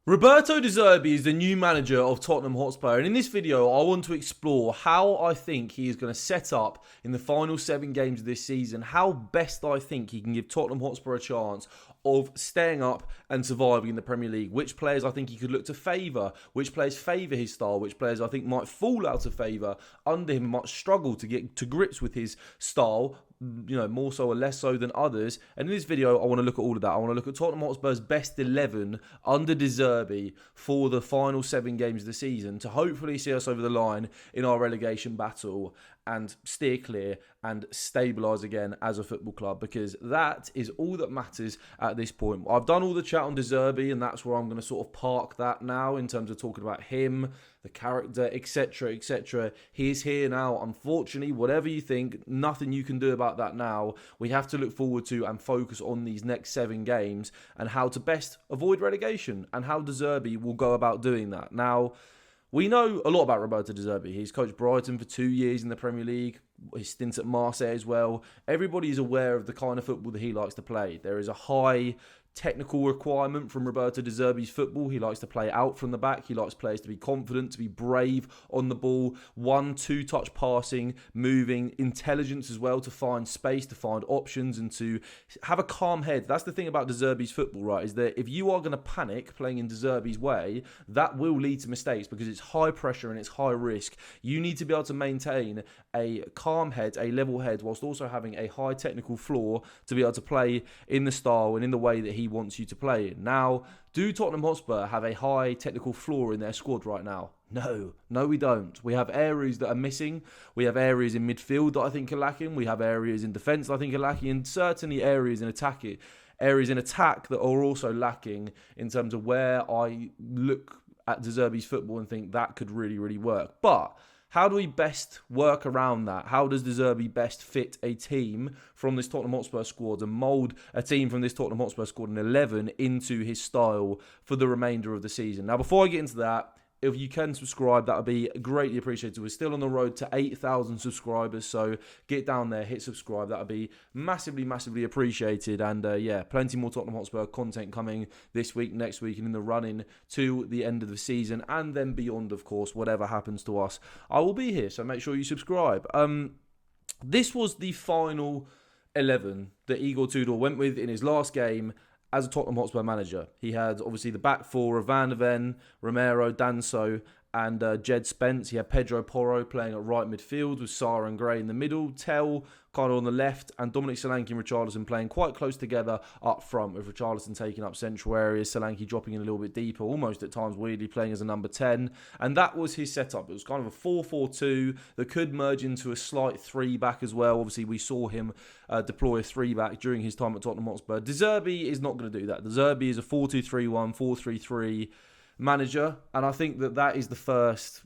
Roberto De Zerbi is the new manager of Tottenham Hotspur, and in this video I want to explore how I think he is going to set up in the final 7 games of this season, how best I think he can give Tottenham Hotspur a chance of staying up and surviving in the Premier League, which players I think he could look to favour, which players favour his style, which players I think might fall out of favour under him, might struggle to get to grips with his style, more so or less so than others. And in this video, I want to look at all of that. I want to look at Tottenham Hotspur's best 11 under De Zerbi for the final 7 games of the season to hopefully see us over the line in our relegation battle and steer clear and stabilise again as a football club, because that is all that matters at this point. I've done all the chat on De Zerbi, and that's where I'm going to sort of park that now in terms of talking about him, the character, etc, etc. He's here now. Unfortunately, whatever you think, nothing you can do about that now. We have to look forward to and focus on these next 7 games and how to best avoid relegation and how De Zerbi will go about doing that. Now, we know a lot about Roberto De Zerbi. He's coached Brighton for 2 years in the Premier League, his stint at Marseille as well. Everybody is aware of the kind of football that he likes to play. There is a high technical requirement from Roberto De Zerbi's football. He likes to play out from the back. He likes players to be confident, to be brave on the ball, 1-2 touch passing, moving, intelligence as well, to find space, to find options, and to have a calm head. That's the thing about De Zerbi's football, right, is that if you are going to panic playing in De Zerbi's way, that will lead to mistakes because it's high pressure and it's high risk. You need to be able to maintain a calm head, a level head, whilst also having a high technical floor to be able to play in the style and in the way that he wants you to play in. Now, do Tottenham Hotspur have a high technical floor in their squad right now? No, we don't. We have areas that are missing. We have areas in midfield that I think are lacking. We have areas in defence that I think are lacking, and certainly areas in attack that are also lacking in terms of where I look at De Zerbi's football and think that could really, really work. But how do we best work around that? How does De Zerbi best fit a team from this Tottenham Hotspur squad and mould a team from this Tottenham Hotspur squad in 11 into his style for the remainder of the season? Now, before I get into that, if you can subscribe, that would be greatly appreciated. We're still on the road to 8,000 subscribers, so get down there, hit subscribe. That would be massively, massively appreciated. And plenty more Tottenham Hotspur content coming this week, next week, and in the run-in to the end of the season, and then beyond, of course, whatever happens to us. I will be here, so make sure you subscribe. This was the final 11 that Igor Tudor went with in his last game as a Tottenham Hotspur manager. He had obviously the back four of Van de Ven, Romero, Danso, and Jed Spence. He had Pedro Porro playing at right midfield with Sarr and Gray in the middle, Tell kind of on the left, and Dominic Solanke and Richarlison playing quite close together up front, with Richarlison taking up central areas, Solanke dropping in a little bit deeper, almost at times weirdly playing as a number 10. And that was his setup. It was kind of a 4-4-2 that could merge into a slight 3-back as well. Obviously, we saw him deploy a 3-back during his time at Tottenham Hotspur. De Zerbi is not going to do that. De Zerbi is a 4-2-3-1, 4-3-3 manager, and I think that is the first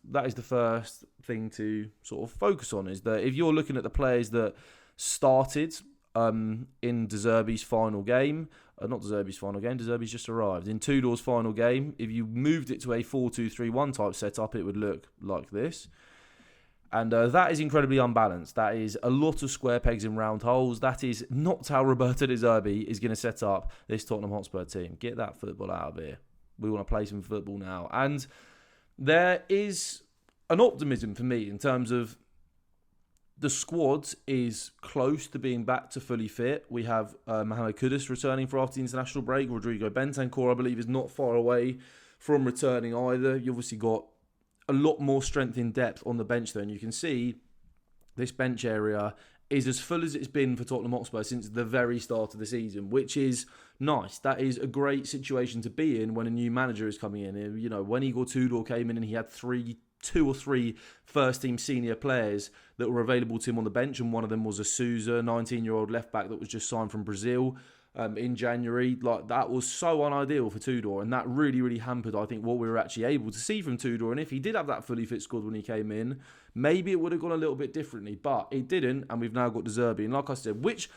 thing to sort of focus on, is that if you're looking at the players that started in De Zerbi's final game, not De Zerbi's final game, De Zerbi's just arrived, in Tudor's final game, if you moved it to a 4-2-3-1 type setup, it would look like this. And that is incredibly unbalanced. That is a lot of square pegs in round holes. That is not how Roberto De Zerbi is going to set up this Tottenham Hotspur team. Get that football out of here. We want to play some football now. And there is an optimism for me in terms of the squad is close to being back to fully fit. We have Mohamed Kudus returning for after the international break. Rodrigo Bentancur, I believe, is not far away from returning either. You obviously got a lot more strength in depth on the bench there. And you can see this bench area is as full as it's been for Tottenham Hotspur since the very start of the season, which is nice. That is a great situation to be in when a new manager is coming in. You know, when Igor Tudor came in and he had two or three first-team senior players that were available to him on the bench, and one of them was a Sousa, 19-year-old left-back that was just signed from Brazil in January. Like, that was so unideal for Tudor, and that really, really hampered, I think, what we were actually able to see from Tudor. And if he did have that fully fit squad when he came in, maybe it would have gone a little bit differently, but it didn't, and we've now got De Zerbi. And like I said, which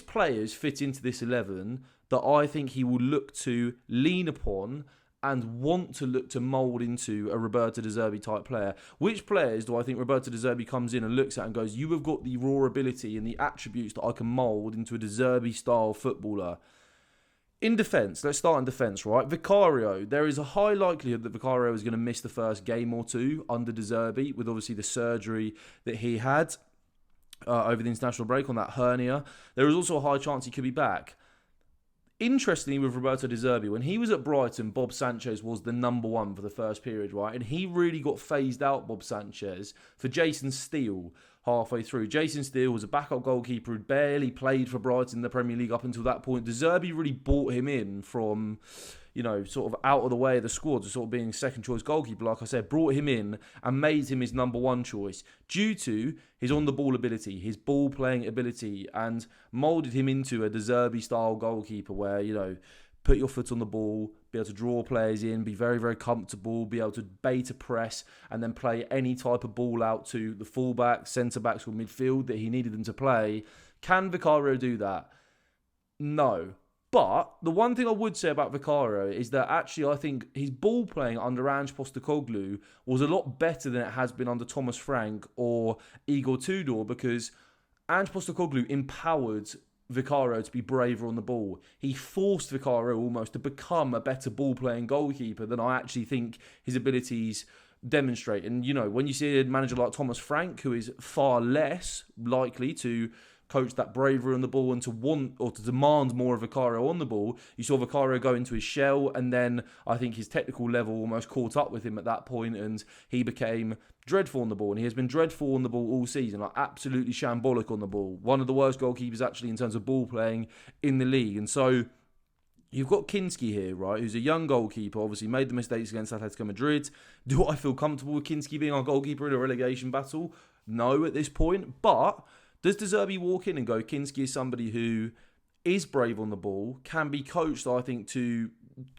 players fit into this 11 that I think he will look to lean upon and want to look to mould into a Roberto De Zerbi type player? Which players do I think Roberto De Zerbi comes in and looks at and goes, you have got the raw ability and the attributes that I can mould into a De Zerbi style footballer? In defence, let's start in defence, right? Vicario, there is a high likelihood that Vicario is going to miss the first game or two under De Zerbi, with obviously the surgery that he had over the international break on that hernia. There is also a high chance he could be back. Interestingly, with Roberto De Zerbi, when he was at Brighton, Bob Sanchez was the number one for the first period, right? And he really got phased out, Bob Sanchez, for Jason Steele halfway through. Jason Steele was a backup goalkeeper who'd barely played for Brighton in the Premier League up until that point. De Zerbi really bought him in from, sort of out of the way of the squad, to sort of being second choice goalkeeper, like I said, brought him in and made him his number one choice due to his on-the-ball ability, his ball-playing ability, and moulded him into a De Zerbi-style goalkeeper where, put your foot on the ball, be able to draw players in, be very, very comfortable, be able to bait a press, and then play any type of ball out to the fullbacks, centre-backs or midfield that he needed them to play. Can Vicario do that? No. But the one thing I would say about Vicario is that actually I think his ball playing under Ange Postecoglou was a lot better than it has been under Thomas Frank or Igor Tudor, because Ange Postecoglou empowered Vicario to be braver on the ball. He forced Vicario almost to become a better ball-playing goalkeeper than I actually think his abilities demonstrate. And, when you see a manager like Thomas Frank, who is far less likely to coach that bravery on the ball and to want or to demand more of Vicario on the ball, you saw Vicario go into his shell, and then I think his technical level almost caught up with him at that point, and he became dreadful on the ball, and he has been dreadful on the ball all season, like absolutely shambolic on the ball. One of the worst goalkeepers actually in terms of ball playing in the league. And so you've got Kinski here, right, who's a young goalkeeper, obviously made the mistakes against Atletico Madrid. Do I feel comfortable with Kinski being our goalkeeper in a relegation battle? No, at this point. But does De Zerbi walk in and go, Kinski is somebody who is brave on the ball, can be coached, I think, to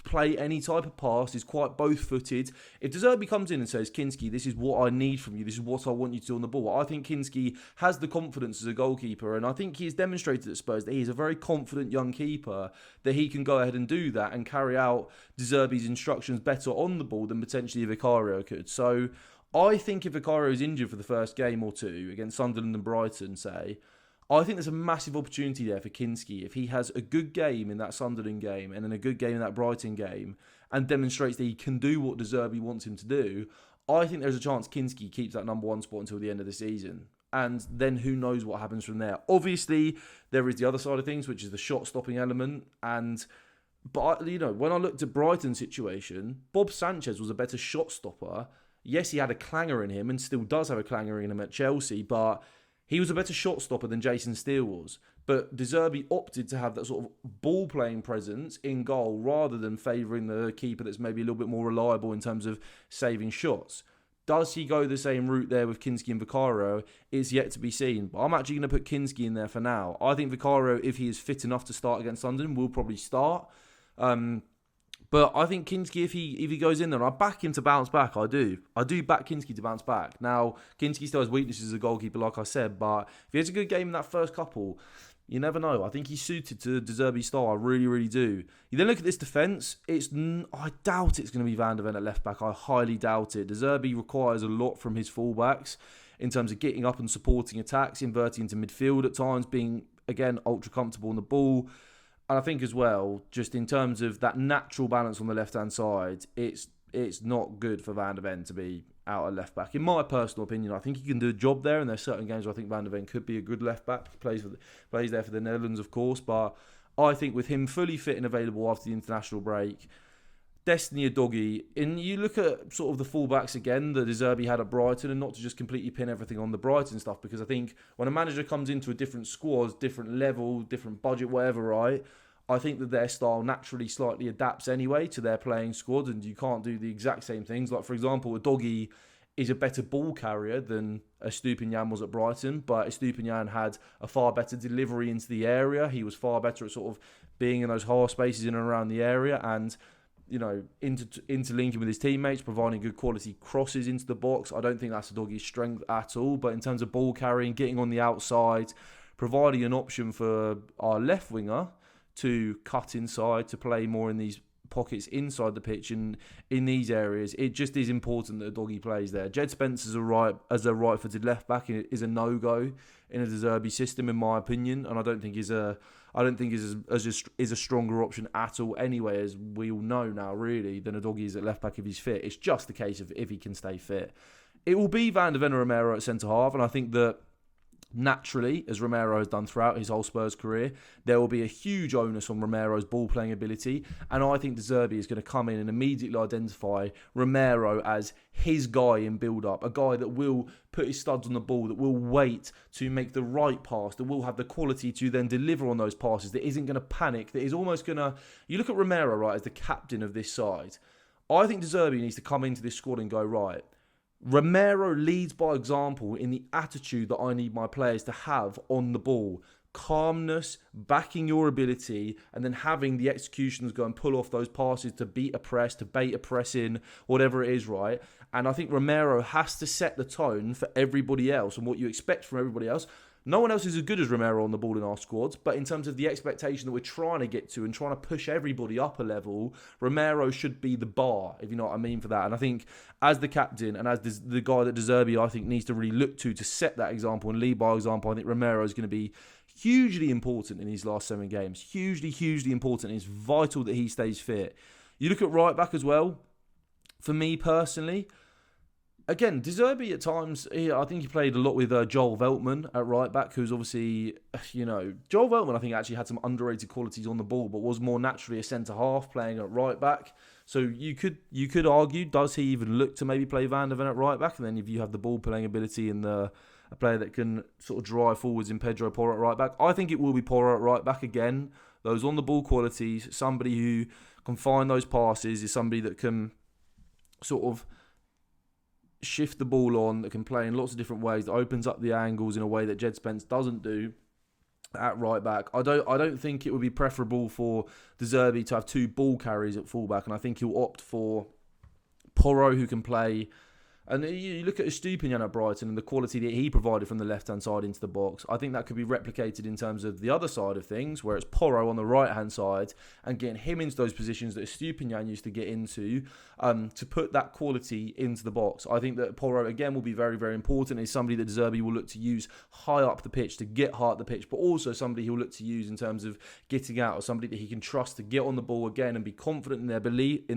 play any type of pass, is quite both-footed. If De Zerbi comes in and says, Kinski, this is what I need from you, this is what I want you to do on the ball, I think Kinski has the confidence as a goalkeeper, and I think he's demonstrated at Spurs that he's a very confident young keeper, that he can go ahead and do that and carry out De Zerbi's instructions better on the ball than potentially Vicario could. So I think if Vicario is injured for the first game or two against Sunderland and Brighton, say, I think there's a massive opportunity there for Kinski. If he has a good game in that Sunderland game and then a good game in that Brighton game and demonstrates that he can do what De Zerbi wants him to do, I think there's a chance Kinski keeps that number one spot until the end of the season. And then who knows what happens from there. Obviously, there is the other side of things, which is the shot-stopping element. But when I looked at Brighton's situation, Bob Sanchez was a better shot-stopper. Yes, he had a clanger in him and still does have a clanger in him at Chelsea, but he was a better shot stopper than Jason Steele was. But De Zerbi opted to have that sort of ball-playing presence in goal rather than favouring the keeper that's maybe a little bit more reliable in terms of saving shots. Does he go the same route there with Kinski and Vicario? It's yet to be seen. But I'm actually going to put Kinski in there for now. I think Vicario, if he is fit enough to start against London, will probably start. But I think Kinski, if he goes in there, I back him to bounce back. I do back Kinski to bounce back. Now, Kinski still has weaknesses as a goalkeeper, like I said, but if he has a good game in that first couple, you never know. I think he's suited to De Zerbi's style. I really, really do. You then look at this defence. I doubt it's going to be Van der Ven at left back. I highly doubt it. De Zerbi requires a lot from his fullbacks in terms of getting up and supporting attacks, inverting into midfield at times, being, again, ultra comfortable on the ball. And I think as well, just in terms of that natural balance on the left-hand side, it's not good for Van der Ven to be out at left-back. In my personal opinion, I think he can do a job there, and there's certain games where I think Van der Ven could be a good left-back. He plays there for the Netherlands, of course, but I think with him fully fit and available after the international break, Destiny Udogie, and you look at sort of the fullbacks again that De Zerbi had at Brighton, and not to just completely pin everything on the Brighton stuff, because I think when a manager comes into a different squad, different level, different budget, whatever, right, I think that their style naturally slightly adapts anyway to their playing squad, and you can't do the exact same things. Like, for example, Udogie is a better ball carrier than Estupiñán was at Brighton, but Estupiñán had a far better delivery into the area. He was far better at sort of being in those half spaces in and around the area, and interlinking with his teammates, providing good quality crosses into the box. I don't think that's Udogie's strength at all, but in terms of ball carrying, getting on the outside, providing an option for our left winger to cut inside, to play more in these pockets inside the pitch and in these areas, it just is important that Doggy plays there. Jed Spence as a right-footed left back is a no-go in a De Zerbi system, in my opinion, and I don't think is a stronger option at all. Anyway, as we all know now, really, than a Doggy is at left back if he's fit. It's just a case of if he can stay fit. It will be Van de Ven or Romero at centre half, and I think that naturally, as Romero has done throughout his whole Spurs career, there will be a huge onus on Romero's ball-playing ability, and I think De Zerbi is going to come in and immediately identify Romero as his guy in build-up, a guy that will put his studs on the ball, that will wait to make the right pass, that will have the quality to then deliver on those passes, that isn't going to panic, that is almost going to... You look at Romero, right, as the captain of this side. I think De Zerbi needs to come into this squad and go, right, Romero leads by example in the attitude that I need my players to have on the ball. Calmness, backing your ability, and then having the executions go and pull off those passes to beat a press, to bait a press in, whatever it is, right? And I think Romero has to set the tone for everybody else and what you expect from everybody else. No one else is as good as Romero on the ball in our squad, but in terms of the expectation that we're trying to get to and trying to push everybody up a level, Romero should be the bar, if you know what I mean, for that. And I think as the captain and as the guy that De Zerbi, I think, needs to really look to set that example and lead by example, I think Romero is going to be hugely important in these last 7 games. Hugely, hugely important. It's vital that he stays fit. You look at right back as well. For me personally, again, De Zerbi at times, I think he played a lot with Joel Veltman at right back, who's obviously, Joel Veltman I think actually had some underrated qualities on the ball, but was more naturally a centre-half playing at right back. So you could argue, does he even look to maybe play Van de Ven at right back? And then if you have the ball-playing ability and a player that can sort of drive forwards in Pedro Porro at right back, I think it will be Porro at right back again. Those on-the-ball qualities, somebody who can find those passes, is somebody that can sort of shift the ball on, that can play in lots of different ways, that opens up the angles in a way that Jed Spence doesn't do at right back. I don't think it would be preferable for De Zerbi to have 2 ball carriers at fullback, and I think he'll opt for Porro, who can play. And you look at Estupiñán at Brighton and the quality that he provided from the left-hand side into the box. I think that could be replicated in terms of the other side of things, where it's Porro on the right-hand side and getting him into those positions that Estupiñán used to get into, to put that quality into the box. I think that Porro, again, will be very, very important. He's somebody that De Zerbi will look to use high up the pitch, to get high up the pitch, but also somebody he'll look to use in terms of getting out, or somebody that he can trust to get on the ball again and be confident in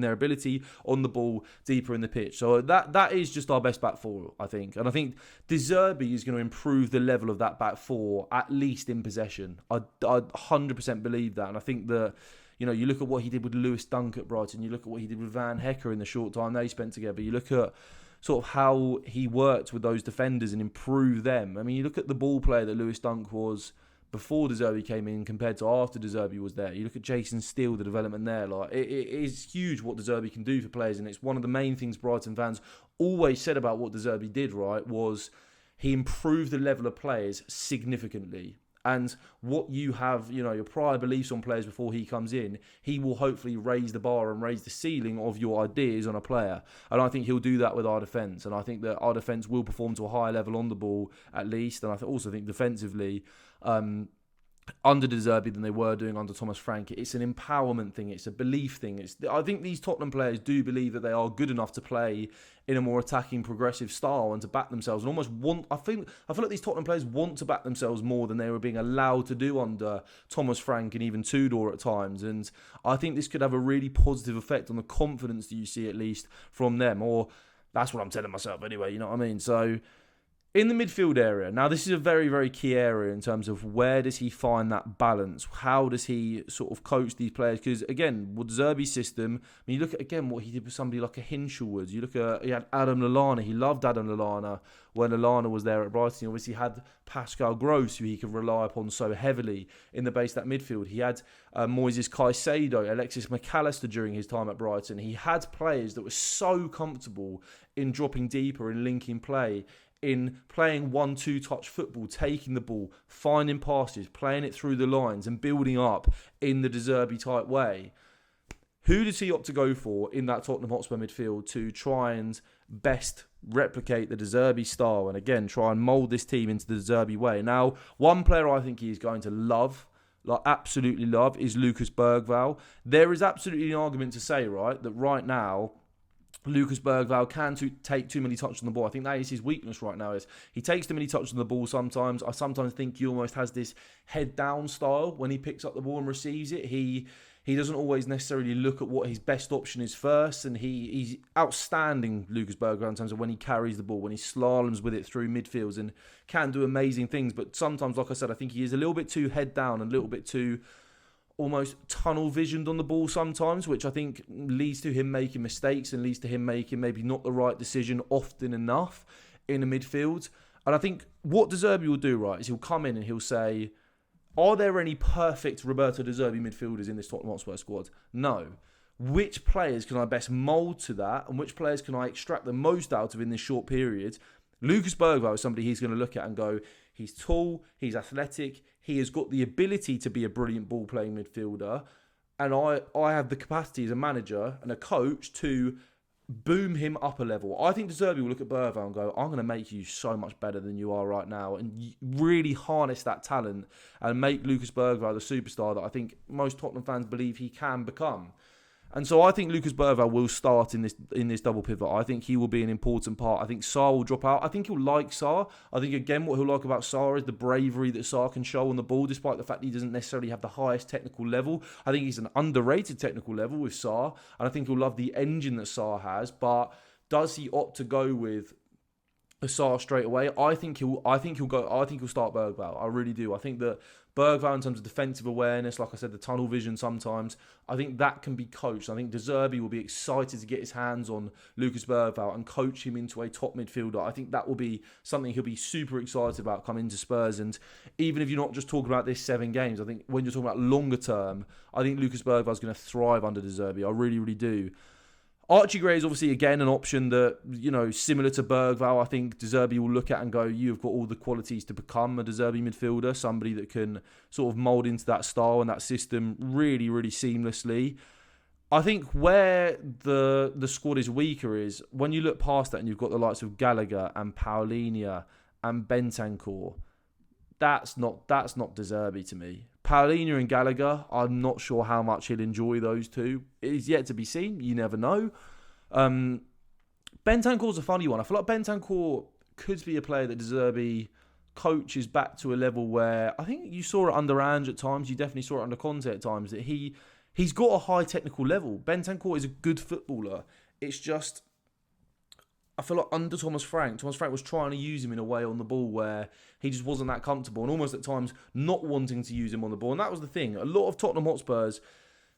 their ability on the ball deeper in the pitch. So that is just our best back four, I think. And I think De Zerbi is going to improve the level of that back four, at least in possession. I 100% believe that. And I think that, you look at what he did with Lewis Dunk at Brighton, you look at what he did with Van Hecker in the short time they spent together, you look at sort of how he worked with those defenders and improved them. I mean, you look at the ball player that Lewis Dunk was before De Zerbi came in compared to after De Zerbi was there. You look at Jason Steele, the development there. Like it is huge what De Zerbi can do for players, and it's one of the main things Brighton fans always said about what De Zerbi did, right, was he improved the level of players significantly. And what you have, your prior beliefs on players before he comes in, he will hopefully raise the bar and raise the ceiling of your ideas on a player. And I think he'll do that with our defence. And I think that our defence will perform to a higher level on the ball, at least. And I also think defensively, under De Zerbi than they were doing under Thomas Frank. It's an empowerment thing. It's a belief thing. I think these Tottenham players do believe that they are good enough to play in a more attacking, progressive style and to back themselves, and almost I feel like these Tottenham players want to back themselves more than they were being allowed to do under Thomas Frank and even Tudor at times. And I think this could have a really positive effect on the confidence that you see, at least from them. Or that's what I'm telling myself anyway. You know what I mean? So, in the midfield area, now this is a very, very key area in terms of where does he find that balance? How does he sort of coach these players? Because again, with Zerbi's system, you look at again what he did with somebody like a Hinshelwood. You look at, he had Adam Lallana. He loved Adam Lallana when Lallana was there at Brighton. He obviously had Pascal Gross, who he could rely upon so heavily in the base of that midfield. He had Moises Caicedo, Alexis McAllister during his time at Brighton. He had players that were so comfortable in dropping deeper, in linking play, in playing 1-2 touch football, taking the ball, finding passes, playing it through the lines and building up in the De Zerbi type way. Who does he opt to go for in that Tottenham Hotspur midfield to try and best replicate the De Zerbi style and again try and mould this team into the De Zerbi way? Now, one player I think he's going to love like absolutely love, is Lucas Bergvall. There is absolutely an argument to say, right, that right now Lucas Bergvall can take too many touches on the ball. I think that is his weakness right now. Is he takes too many touches on the ball sometimes. I sometimes think he almost has this head down style when he picks up the ball and receives it. He doesn't always necessarily look at what his best option is first, and he's outstanding, Lucas Bergvall, in terms of when he carries the ball, when he slaloms with it through midfields and can do amazing things. But sometimes, like I said, I think he is a little bit too head down and a little bit too almost tunnel visioned on the ball sometimes, which I think leads to him making mistakes and leads to him making maybe not the right decision often enough in the midfield. And I think what De Zerbi will do, right, is he'll come in and he'll say, are there any perfect Roberto De Zerbi midfielders in this Tottenham Hotspur squad? No. Which players can I best mould to that, and which players can I extract the most out of in this short period? Lucas Bergvall is somebody he's going to look at and go, he's tall, he's athletic, he has got the ability to be a brilliant ball-playing midfielder, and I have the capacity as a manager and a coach to boom him up a level. I think De Zerbi will look at Bergvall and go, I'm going to make you so much better than you are right now, and really harness that talent and make Lucas Bergvall the superstar that I think most Tottenham fans believe he can become. And so I think Lucas Bergvall will start in this double pivot. I think he will be an important part. I think Sarr will drop out. I think he'll like Sarr. I think, again, what he'll like about Sarr is the bravery that Sarr can show on the ball, despite the fact that he doesn't necessarily have the highest technical level. I think he's an underrated technical level with Sarr, and I think he'll love the engine that Sarr has. But does he opt to go with Sarr straight away? I think he'll start Bergvall. I really do. I think that Bergvall, in terms of defensive awareness, like I said, the tunnel vision sometimes, I think that can be coached. I think De Zerbi will be excited to get his hands on Lucas Bergvall and coach him into a top midfielder. I think that will be something he'll be super excited about coming to Spurs. And even if you're not just talking about this 7 games, I think when you're talking about longer term, I think Lucas Bergvall is going to thrive under De Zerbi. I really, really do. Archie Gray is obviously, again, an option that, similar to Bergvall, I think De Zerbi will look at and go, you've got all the qualities to become a De Zerbi midfielder, somebody that can sort of mould into that style and that system really, really seamlessly. I think where the squad is weaker is when you look past that and you've got the likes of Gallagher and Paulinho and Bentancur. That's not De Zerbi to me. Paulinho and Gallagher, I'm not sure how much he'll enjoy those two. It is yet to be seen. You never know. Bentancur's a funny one. I feel like Bentancur could be a player that De Zerbi coaches back to a level where I think you saw it under Ange at times. You definitely saw it under Conte at times. That he's got a high technical level. Bentancur is a good footballer. It's just, I feel like under Thomas Frank was trying to use him in a way on the ball where he just wasn't that comfortable and almost at times not wanting to use him on the ball. And that was the thing. A lot of Tottenham Hotspur's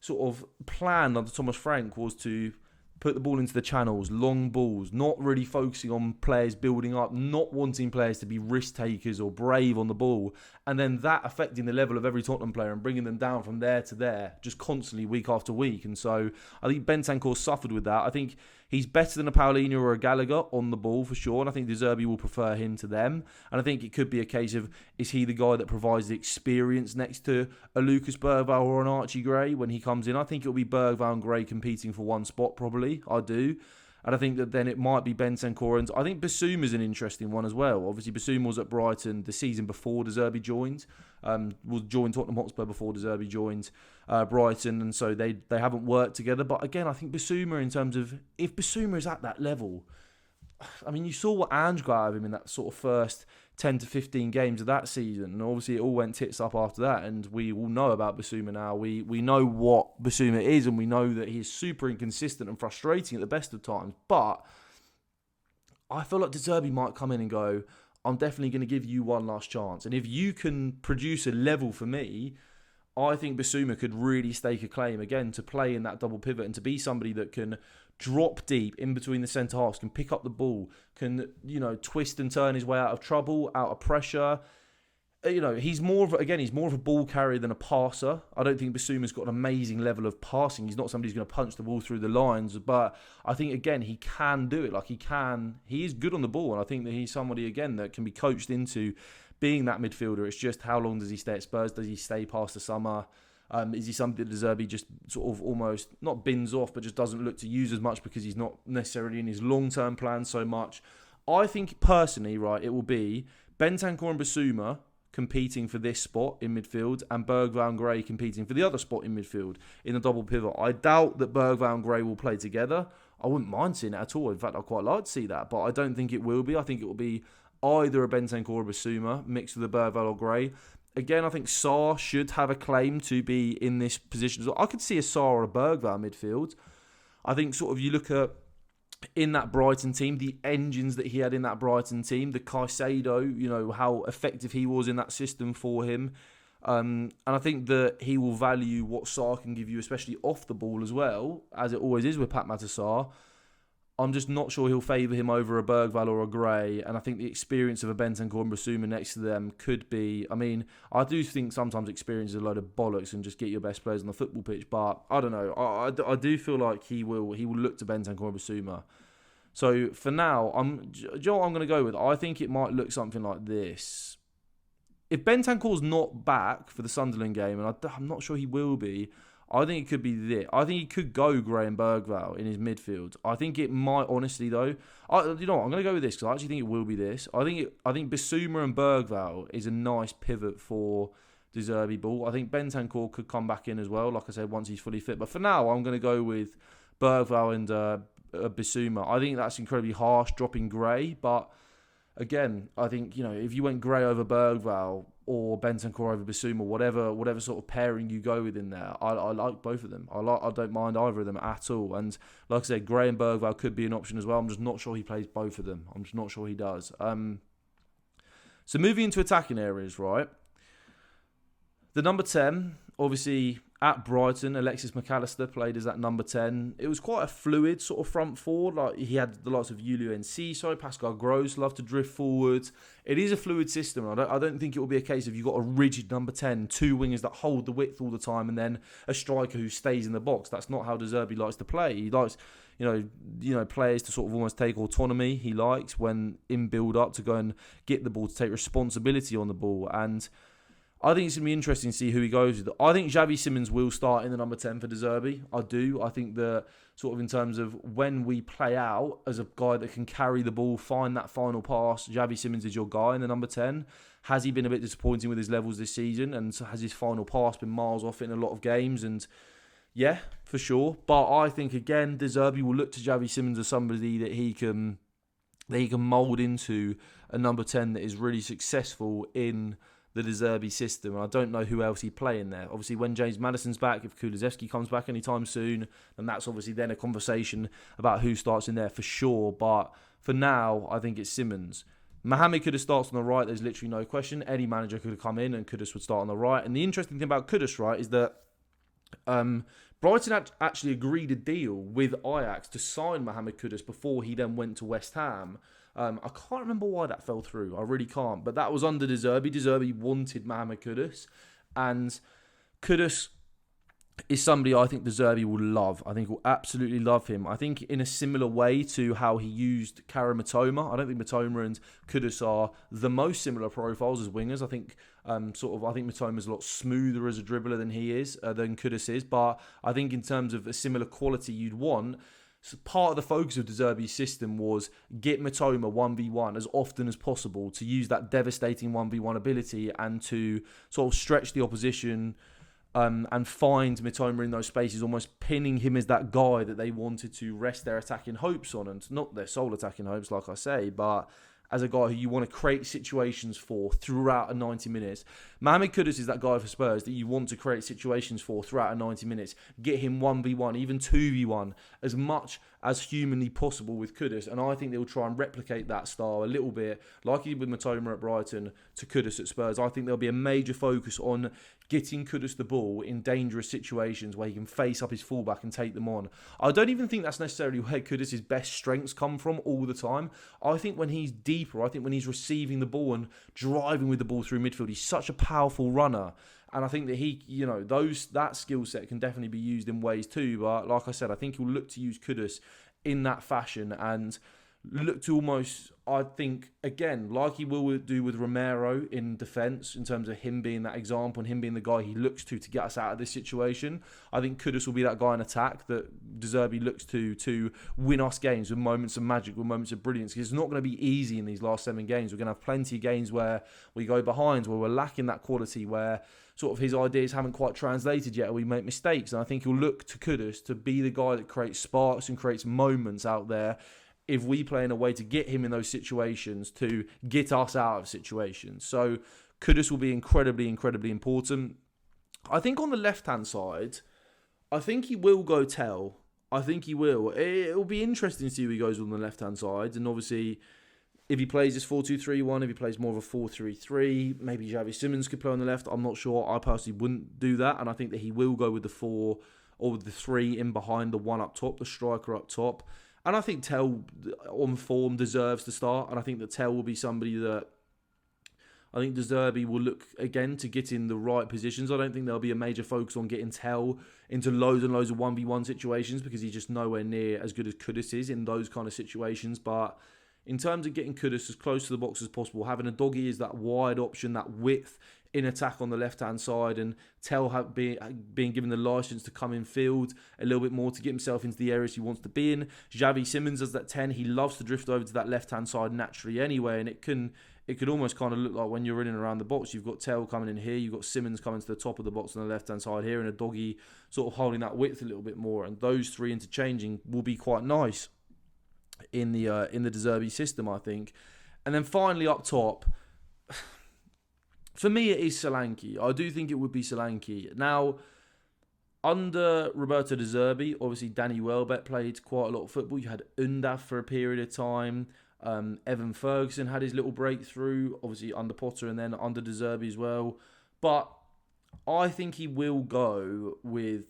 sort of plan under Thomas Frank was to put the ball into the channels, long balls, not really focusing on players building up, not wanting players to be risk takers or brave on the ball, and then that affecting the level of every Tottenham player and bringing them down from there to there, just constantly week after week. And so I think Bentancur suffered with that. I think he's better than a Paulinho or a Gallagher on the ball for sure, and I think De Zerbi will prefer him to them. And I think it could be a case of, is he the guy that provides the experience next to a Lucas Bergvall or an Archie Gray when he comes in? I think it'll be Bergvall and Gray competing for one spot probably. I do. And I think that then it might be Bentancur. And I think Bissouma's an interesting one as well. Obviously, Bissouma was at Brighton the season before De Zerbi joined. Joined Tottenham Hotspur before De Zerbi joined Brighton. And so they haven't worked together. But again, I think Bissouma, in terms of, if Bissouma is at that level, I mean, you saw what Ange got out of him in that sort of first 10 to 15 games of that season. And obviously it all went tits up after that. And we all know about Bissouma now. We know what Bissouma is, and we know that he's super inconsistent and frustrating at the best of times. But I feel like De Zerbi might come in and go, I'm definitely going to give you one last chance. And if you can produce a level for me, I think Bissouma could really stake a claim, again, to play in that double pivot and to be somebody that can drop deep in between the centre halves, can pick up the ball, can, twist and turn his way out of trouble, out of pressure. He's more of a ball carrier than a passer. I don't think Bissouma's got an amazing level of passing. He's not somebody who's going to punch the ball through the lines, but I think, again, he can do it. He is good on the ball, and I think that he's somebody, again, that can be coached into being that midfielder. It's just, how long does he stay at Spurs? Does he stay past the summer? Is he something that De Zerbi just sort of almost, not bins off, but just doesn't look to use as much because he's not necessarily in his long-term plan so much? I think, personally, right, it will be Bentancur and Bissouma competing for this spot in midfield and Bergvall and Gray competing for the other spot in midfield in a double pivot. I doubt that Bergvall and Gray will play together. I wouldn't mind seeing it at all. In fact, I'd quite like to see that, but I don't think it will be. I think it will be either a Bentancur or a Bissouma mixed with a Bergvall or Gray. Again, I think Sarr should have a claim to be in this position. So I could see a Sarr or a Bergvall midfield. I think sort of you look at in that Brighton team, the engines that he had in that Brighton team, the Caicedo, how effective he was in that system for him. And I think that he will value what Sarr can give you, especially off the ball as well, as it always is with Pat Matar. I'm just not sure he'll favour him over a Bergvall or a Gray, and I think the experience of a Bentancur and Bissouma next to them could be... I mean, I do think sometimes experience is a load of bollocks and just get your best players on the football pitch, but I don't know. I do feel like he will look to Bentancur and Bissouma. So for now, do you know what I'm going to go with? I think it might look something like this. If Bentancur's not back for the Sunderland game, and I'm not sure he will be, I think it could be this. I think he could go Gray and Bergvall in his midfield. I think it might, honestly, though. I'm going to go with this because I actually think it will be this. I think Bissouma and Bergvall is a nice pivot for De Zerbi ball. I think Bentancur could come back in as well, like I said, once he's fully fit. But for now, I'm going to go with Bergvall and Bissouma. I think that's incredibly harsh, dropping Gray. But again, I think, if you went Gray over Bergvall or Bentancur over Bissouma, whatever sort of pairing you go with in there, I like both of them. I don't mind either of them at all. And like I said, Gray and Bergvall could be an option as well. I'm just not sure he plays both of them. I'm just not sure he does. So moving into attacking areas, right? The number 10, obviously at Brighton, Alexis McAllister played as that number 10. It was quite a fluid sort of front four. Like he had the likes of Julio Enciso, Pascal Gross, love to drift forward. It is a fluid system. I don't think it will be a case of you've got a rigid number 10, two wingers that hold the width all the time, and then a striker who stays in the box. That's not how De Zerbi likes to play. He likes, players to sort of almost take autonomy. He likes when in build up to go and get the ball, to take responsibility on the ball. And I think it's going to be interesting to see who he goes with. I think Xavi Simons will start in the number 10 for De Zerbi. I do. I think that sort of in terms of when we play out as a guy that can carry the ball, find that final pass, Xavi Simons is your guy in the number 10. Has he been a bit disappointing with his levels this season? And has his final pass been miles off in a lot of games? And yeah, for sure. But I think, again, De Zerbi will look to Xavi Simons as somebody that he can mould into a number 10 that is really successful in the De Zerbi system. And I don't know who else he'd play in there. Obviously, when James Maddison's back, if Kulusevski comes back anytime soon, then that's obviously then a conversation about who starts in there for sure. But for now, I think it's Simons. Mohamed Kudus starts on the right. There's literally no question. Any manager could have come in and Kudus would start on the right. And the interesting thing about Kudus, right, is that Brighton actually agreed a deal with Ajax to sign Mohamed Kudus before he then went to West Ham. I can't remember why that fell through. I really can't. But that was under De Zerbi. De Zerbi wanted Mohamed Kudus. And Kudus is somebody I think De Zerbi will love. I think will absolutely love him. I think in a similar way to how he used Karim Mitoma. I don't think Mitoma and Kudus are the most similar profiles as wingers. I think Mitoma is a lot smoother as a dribbler than Kudus is. But I think in terms of a similar quality you'd want, so part of the focus of De Zerbi's system was get Mitoma 1v1 as often as possible to use that devastating 1v1 ability and to sort of stretch the opposition and find Mitoma in those spaces, almost pinning him as that guy that they wanted to rest their attacking hopes on, and not their sole attacking hopes, like I say, but as a guy who you want to create situations for throughout a 90 minutes. Mohamed Kudus is that guy for Spurs that you want to create situations for throughout a 90 minutes. Get him 1v1, even 2v1, as much as humanly possible with Kudus. And I think they'll try and replicate that style a little bit, like he did with Mitoma at Brighton to Kudus at Spurs. I think there'll be a major focus on getting Kudus the ball in dangerous situations where he can face up his fullback and take them on. I don't even think that's necessarily where Kudus' best strengths come from all the time. I think when he's deeper, I think when he's receiving the ball and driving with the ball through midfield, he's such a powerful runner. And I think that he, that skill set can definitely be used in ways too. But like I said, I think he'll look to use Kudus in that fashion. And look to almost, I think, again, like he will do with Romero in defence, in terms of him being that example and him being the guy he looks to get us out of this situation. I think Kudus will be that guy in attack that De Zerbi looks to win us games with moments of magic, with moments of brilliance. Because it's not going to be easy in these last 7 games. We're going to have plenty of games where we go behind, where we're lacking that quality, where sort of his ideas haven't quite translated yet, or we make mistakes. And I think he'll look to Kudus to be the guy that creates sparks and creates moments out there, if we play in a way to get him in those situations, to get us out of situations. So Kudus will be incredibly, incredibly important. I think on the left-hand side, I think he will go Tell. I think he will. It'll be interesting to see who he goes on the left-hand side. And obviously, if he plays this 4-2-3-1, if he plays more of a 4-3-3, maybe Xavi Simons could play on the left. I'm not sure. I personally wouldn't do that. And I think that he will go with the 4 or with the 3 in behind the 1 up top, the striker up top. And I think Tell, on form, deserves to start. And I think that Tell will be somebody that I think De Zerbi will look, again, to get in the right positions. I don't think there'll be a major focus on getting Tell into loads and loads of 1v1 situations, because he's just nowhere near as good as Kudus is in those kind of situations. But in terms of getting Kudus as close to the box as possible, having a doggy is that wide option, that width in attack on the left-hand side, and Tell being given the licence to come in field a little bit more to get himself into the areas he wants to be in. Xavi Simons as that 10, he loves to drift over to that left-hand side naturally anyway, and it could almost kind of look like when you're in and around the box, you've got Tell coming in here, you've got Simons coming to the top of the box on the left-hand side here, and a doggy sort of holding that width a little bit more, and those 3 interchanging will be quite nice in the De Zerbi system, I think. And then finally up top, for me, it is Solanke. I do think it would be Solanke. Now, under Roberto De Zerbi, obviously Danny Welbeck played quite a lot of football. You had Undav for a period of time. Evan Ferguson had his little breakthrough, obviously under Potter and then under De Zerbi as well. But I think he will go with,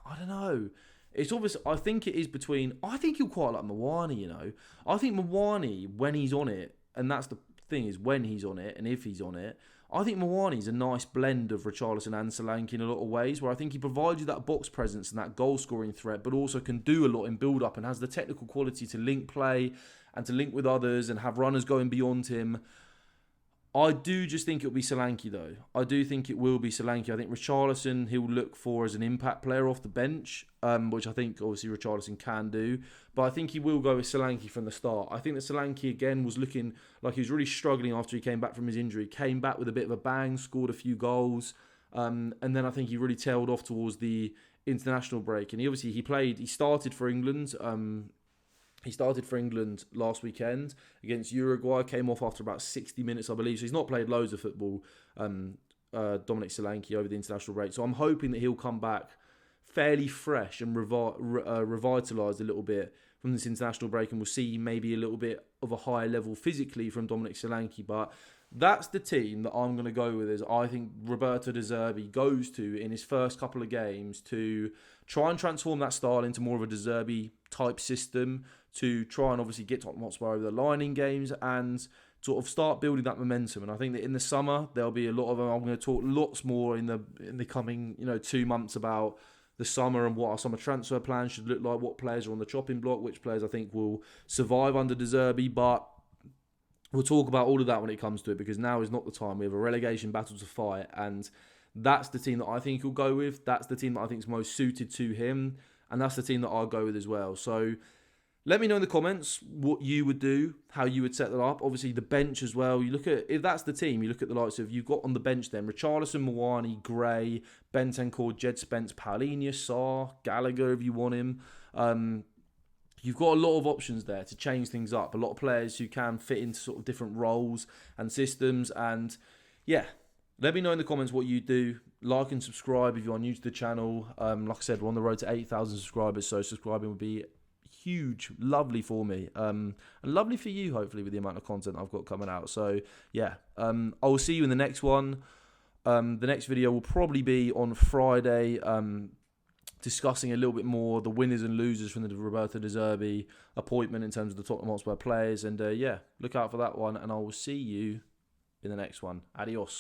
I don't know. It's obvious. I think it is between. I think he'll quite like Mawani. You know, I think Mawani, when he's on it, and that's the thing, is when he's on it and if he's on it. I think Mawani's a nice blend of Richarlison and Solanke in a lot of ways, where I think he provides you that box presence and that goal-scoring threat, but also can do a lot in build-up and has the technical quality to link play and to link with others and have runners going beyond him. I do just think it'll be Solanke, though. I do think it will be Solanke. I think Richarlison he'll look for as an impact player off the bench, which I think obviously Richarlison can do. But I think he will go with Solanke from the start. I think that Solanke, again, was looking like he was really struggling after he came back from his injury. Came back with a bit of a bang, scored a few goals. And then I think he really tailed off towards the international break. And he started for England. He started for England last weekend against Uruguay, came off after about 60 minutes, I believe. So he's not played loads of football, Dominic Solanke, over the international break. So I'm hoping that he'll come back fairly fresh and revitalised a little bit from this international break, and we'll see maybe a little bit of a higher level physically from Dominic Solanke. But that's the team that I'm going to go with, as I think Roberto De Zerbi goes to in his first couple of games to try and transform that style into more of a De Zerbi type system, to try and obviously get Tottenham Hotspur over the line in games and sort of start building that momentum. And I think that in the summer there'll be a lot of them. I'm going to talk lots more in the coming 2 months about the summer and what our summer transfer plans should look like, what players are on the chopping block, which players I think will survive under De Zerbi. But we'll talk about all of that when it comes to it, because now is not the time. We have a relegation battle to fight, and that's the team that I think he'll go with. That's the team that I think is most suited to him, and that's the team that I'll go with as well. So let me know in the comments what you would do, how you would set that up. Obviously, the bench as well. You look at, if that's the team, you look at the likes of, you've got on the bench then Richarlison, Mawani, Gray, Bentancur, Jed Spence, Paulinho, Sarr, Gallagher if you want him. You've got a lot of options there to change things up. A lot of players who can fit into sort of different roles and systems. And yeah, let me know in the comments what you do. Like and subscribe if you are new to the channel. Like I said, we're on the road to 8,000 subscribers, so subscribing would be huge, lovely for me, and lovely for you, hopefully, with the amount of content I've got coming out. So yeah, I will see you in the next one. The next video will probably be on Friday, discussing a little bit more the winners and losers from the Roberto De Zerbi appointment in terms of the Tottenham Hotspur players. And yeah, look out for that one, and I will see you in the next one. Adios.